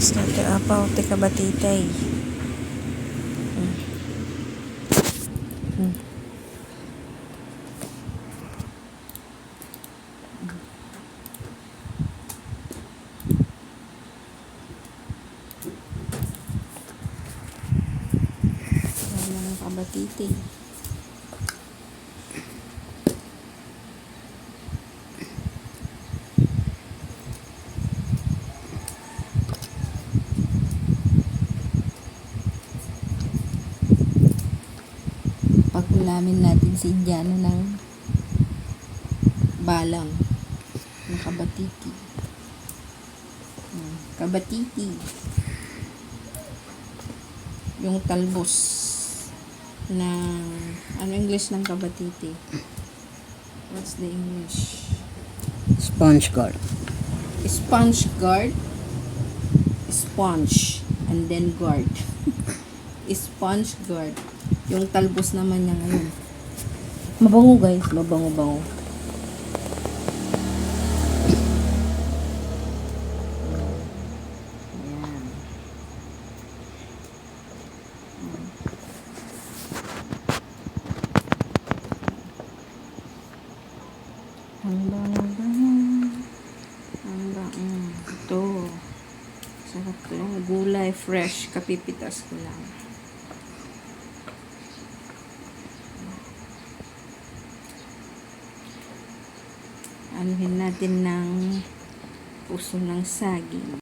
Snake apaw te kabatitay. Walang kabatitay. Pagkulamin natin si Indiano ng balang ng kabatiti. Kabatiti. Yung talbos na ano English ng kabatiti? What's the English? Sponge guard. Sponge guard. Sponge and then guard. Sponge guard. Yung talbos naman niya ngayon. Mabango guys, mabango-bango. Ayan. Ang bango-bango. Ang bango. Ito. Sarap to. Gulay fresh. Kapipitas ko lang. Anuhin natin ng puso ng saging.